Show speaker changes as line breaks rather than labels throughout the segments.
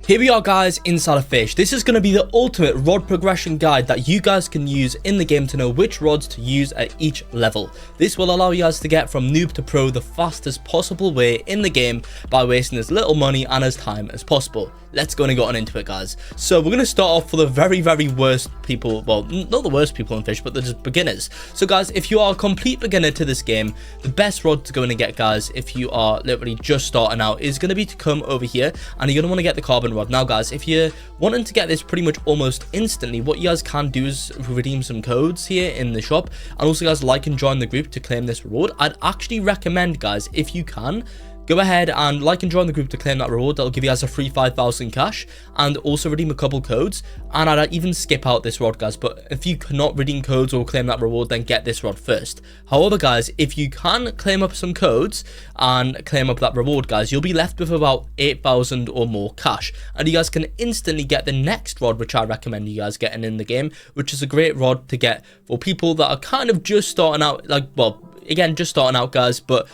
Here we are, guys, inside of Fisch. This is going to be the ultimate rod progression guide that you guys can use in the game to know which rods to use at each level. This will allow you guys to get from noob to pro the fastest possible way in the game by wasting as little money and as time as possible. Let's go and get on into it, guys. So we're going to start off for the very worst people. Well, not the worst people in Fisch, but the just beginners. So guys, if you are a complete beginner to this game, the best rod to go in and get, guys, if you are literally just starting out, is going to be to come over here and you're going to want to get the carbon rod. Now guys, if you're wanting to get this pretty much almost instantly, what you guys can do is redeem some codes here in the shop, and also guys, like and join the group to claim this reward. I'd actually recommend, guys, if you can, go ahead and like and join the group to claim that reward. That'll give you guys a free 5,000 cash and also redeem a couple codes. And I'd even skip out this rod, guys, but if you cannot redeem codes or claim that reward, then get this rod first. However, guys, if you can claim up some codes and claim up that reward, guys, you'll be left with about 8,000 or more cash, and you guys can instantly get the next rod, which I recommend you guys getting in the game, which is a great rod to get for people that are kind of just starting out, like, well, again, just starting out, guys, but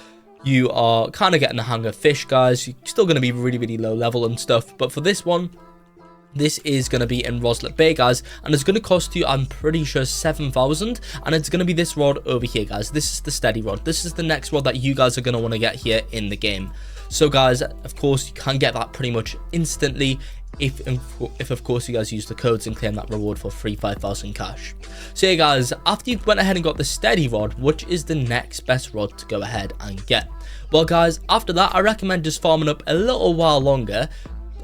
you are kind of getting the hang of Fisch, guys. You're still going to be really low level and stuff, but for this one, this is going to be in Roslet Bay, guys, and it's going to cost you, I'm pretty sure, 7,000, and it's going to be this rod over here, guys. This is the steady rod. This is the next rod that you guys are going to want to get here in the game. So guys, of course, you can get that pretty much instantly if of course you guys use the codes and claim that reward for free 5,000 cash. So yeah, guys, after you went ahead and got the steady rod, which is the next best rod to go ahead and get? Well guys, after that, I recommend just farming up a little while longer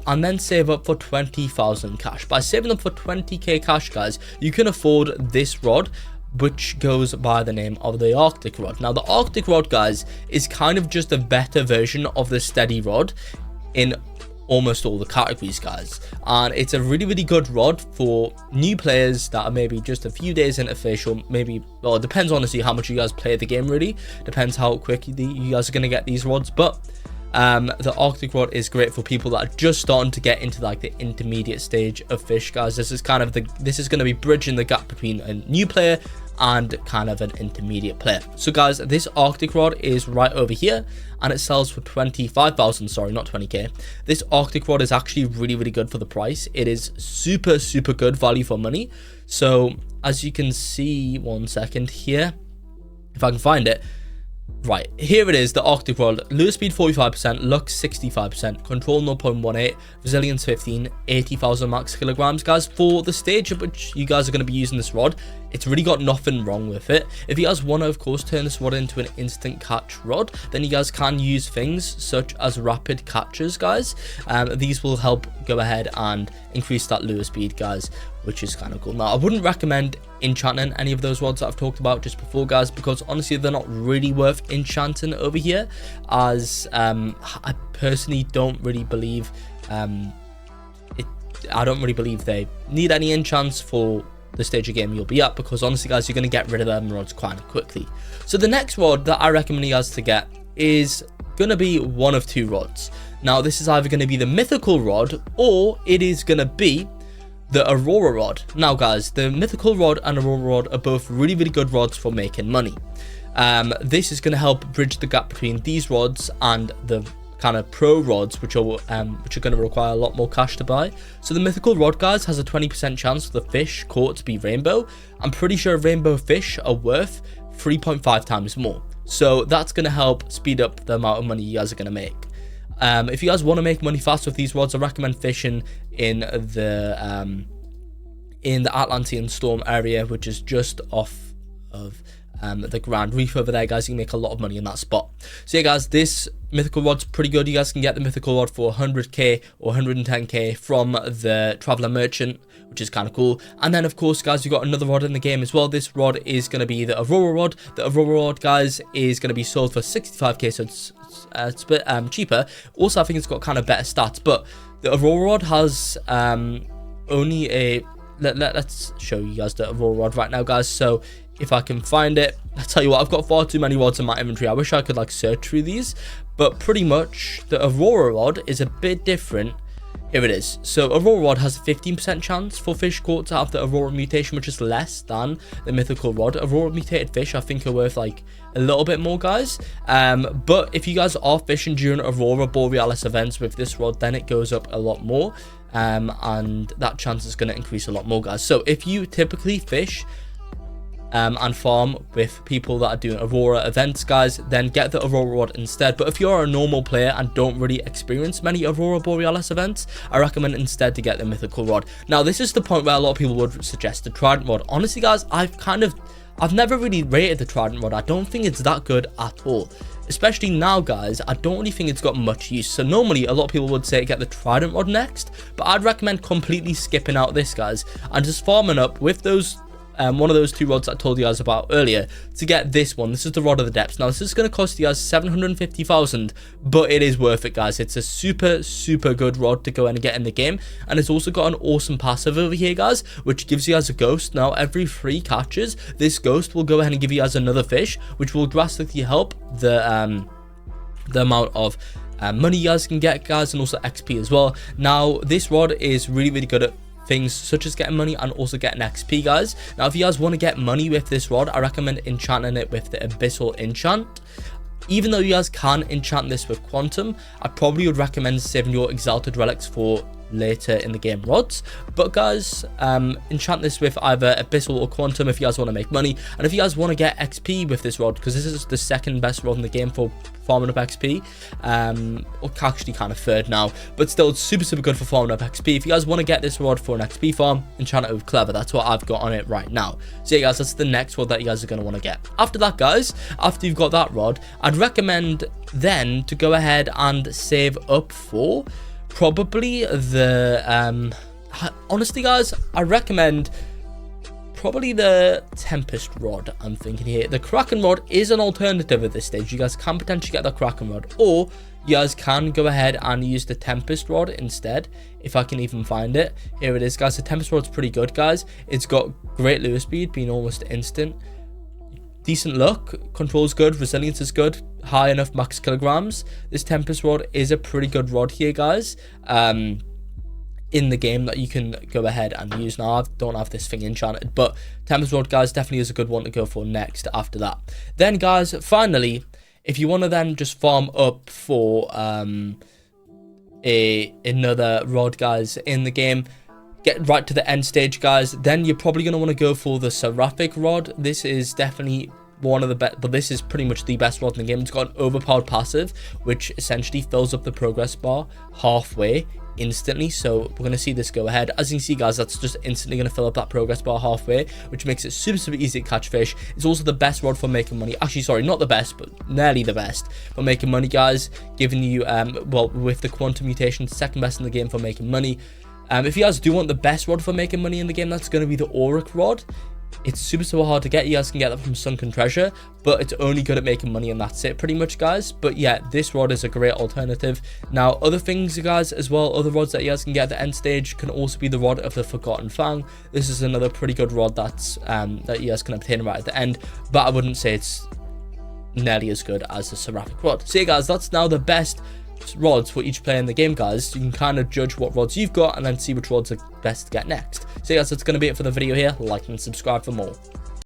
and then save up for 20,000 cash. By saving up for 20k cash, guys, you can afford this rod, which goes by the name of the Arctic rod. Now the Arctic rod, guys, is kind of just a better version of the steady rod in almost all the categories, guys, and it's a really good rod for new players that are maybe just a few days into Fisch, or maybe, well, it depends honestly how much you guys play the game. Really depends how quick you guys are going to get these rods, but the Arctic rod is great for people that are just starting to get into like the intermediate stage of Fisch, guys. This is kind of this is going to be bridging the gap between a new player and kind of an intermediate player. So guys, this Arctic rod is right over here and it sells for 25,000, sorry, not 20k. This Arctic rod is actually really good for the price. It is super good value for money. So as you can see, one second here, if I can find it. Right, here it is, the Arctic rod. Lure speed 45%, lux 65%, control 0.18, resilience 15, 80,000 max kilograms, guys. For the stage at which you guys are going to be using this rod, it's really got nothing wrong with it. If you guys want to, of course, turn this rod into an instant catch rod, then you guys can use things such as rapid catches, guys. These will help go ahead and increase that lure speed, guys, which is kind of cool. Now, I wouldn't recommend enchanting any of those rods that I've talked about just before, guys, because honestly, they're not really worth enchanting over here, as I personally don't really believe I don't really believe they need any enchants for the stage of game you'll be at, because honestly, guys, you're going to get rid of them rods quite quickly. So the next rod that I recommend you guys to get is going to be one of two rods. Now, this is either going to be the mythical rod, or it is going to be the Aurora rod. Now guys, the mythical rod and Aurora rod are both really good rods for making money. This is going to help bridge the gap between these rods and the kind of pro rods, which are going to require a lot more cash to buy. So the mythical rod, guys, has a 20% chance for the fish caught to be rainbow. I'm pretty sure rainbow fish are worth 3.5 times more, so that's going to help speed up the amount of money you guys are going to make. If you guys want to make money fast with these rods, I recommend fishing in the Atlantean Storm area, which is just off of the Grand Reef over there, guys. You can make a lot of money in that spot. So yeah, guys, this mythical rod's pretty good. You guys can get the mythical rod for 100k or 110k from the Traveler Merchant, which is kind of cool. And then, of course, guys, you got another rod in the game as well. This rod is going to be the Aurora rod. The Aurora rod, guys, is going to be sold for 65k, so it's a bit cheaper. Also, I think it's got kind of better stats, but the Aurora rod has only a let's show you guys the Aurora rod right now, guys. So if I can find it, I tell you what, I've got far too many rods in my inventory. I wish I could like search through these, but pretty much the Aurora rod is a bit different Here it is. So Aurora Rod has a 15% chance for fish caught to have the Aurora mutation, which is less than the mythical rod. Aurora mutated fish, I think, are worth like a little bit more, guys. But if you guys are fishing during Aurora Borealis events with this rod, then it goes up a lot more. And that chance is going to increase a lot more, guys. So if you typically fish and farm with people that are doing Aurora events, guys, then get the Aurora Rod instead. But if you're a normal player and don't really experience many Aurora Borealis events, I recommend instead to get the mythical rod. Now, this is the point where a lot of people would suggest the Trident Rod. Honestly, guys, I've never really rated the Trident Rod. I don't think it's that good at all. Especially now, guys, I don't really think it's got much use. So normally, a lot of people would say get the Trident Rod next, but I'd recommend completely skipping out this, guys, and just farming up with those one of those two rods that I told you guys about earlier to get this one. This is the Rod of the Depths. Now, this is going to cost you guys 750,000, but it is worth it, guys. It's a super good rod to go in and get in the game, and it's also got an awesome passive over here, guys, which gives you guys a ghost. Now, every 3 catches, this ghost will go ahead and give you guys another fish, which will drastically help the amount of money you guys can get, guys, and also XP as well. Now, this rod is really good at things such as getting money and also getting XP, guys. Now, if you guys want to get money with this rod, I recommend enchanting it with the Abyssal enchant. Even though you guys can enchant this with Quantum, I probably would recommend saving your Exalted Relics for later in the game rods. But guys, enchant this with either Abyssal or Quantum if you guys want to make money. And if you guys want to get XP with this rod, because this is the second best rod in the game for farming up XP, or actually kind of third now, but still it's super good for farming up XP. If you guys want to get this rod for an XP farm, enchant it with Clever. That's what I've got on it right now. So yeah, guys, that's the next rod that you guys are going to want to get. After that, guys, after you've got that rod, I'd recommend then to go ahead and save up for probably the honestly, guys, I recommend probably the Tempest Rod. I'm thinking here the Kraken Rod is an alternative at this stage. You guys can potentially get the Kraken Rod, or you guys can go ahead and use the Tempest Rod instead, if I can even find it. Here it is, guys. The Tempest Rod's pretty good, guys. It's got great lure speed, being almost instant, decent luck, control's good, resilience is good, high enough max kilograms. This Tempest Rod is a pretty good rod here, guys, in the game that you can go ahead and use. Now, I don't have this thing enchanted, but Tempest Rod, guys, definitely is a good one to go for next after that. Then, guys, finally, if you want to then just farm up for another rod, guys, in the game, get right to the end stage, guys, then you're probably going to want to go for the Seraphic Rod. This is definitely one of the best, but this is pretty much the best rod in the game. It's got an overpowered passive, which essentially fills up the progress bar halfway instantly. So we're going to see this go ahead. As you can see, guys, that's just instantly going to fill up that progress bar halfway, which makes it super easy to catch fish. It's also the best rod for making money. Actually, sorry, not the best, but nearly the best for making money, guys, giving you well, with the Quantum mutation, second best in the game for making money. If you guys do want the best rod for making money in the game, that's going to be the Auric Rod. It's super hard to get. You guys can get that from Sunken Treasure, but it's only good at making money, and that's it pretty much, guys. But yeah, this rod is a great alternative. Now, other things, guys, as well, other rods that you guys can get at the end stage can also be the Rod of the Forgotten Fang. This is another pretty good rod that's that you guys can obtain right at the end, but I wouldn't say it's nearly as good as the Seraphic Rod. So yeah, guys, that's now the best rods for each player in the game, guys. You can kind of judge what rods you've got and then see which rods are best to get next. So yeah, guys, that's going to be it for the video here. Like and subscribe for more.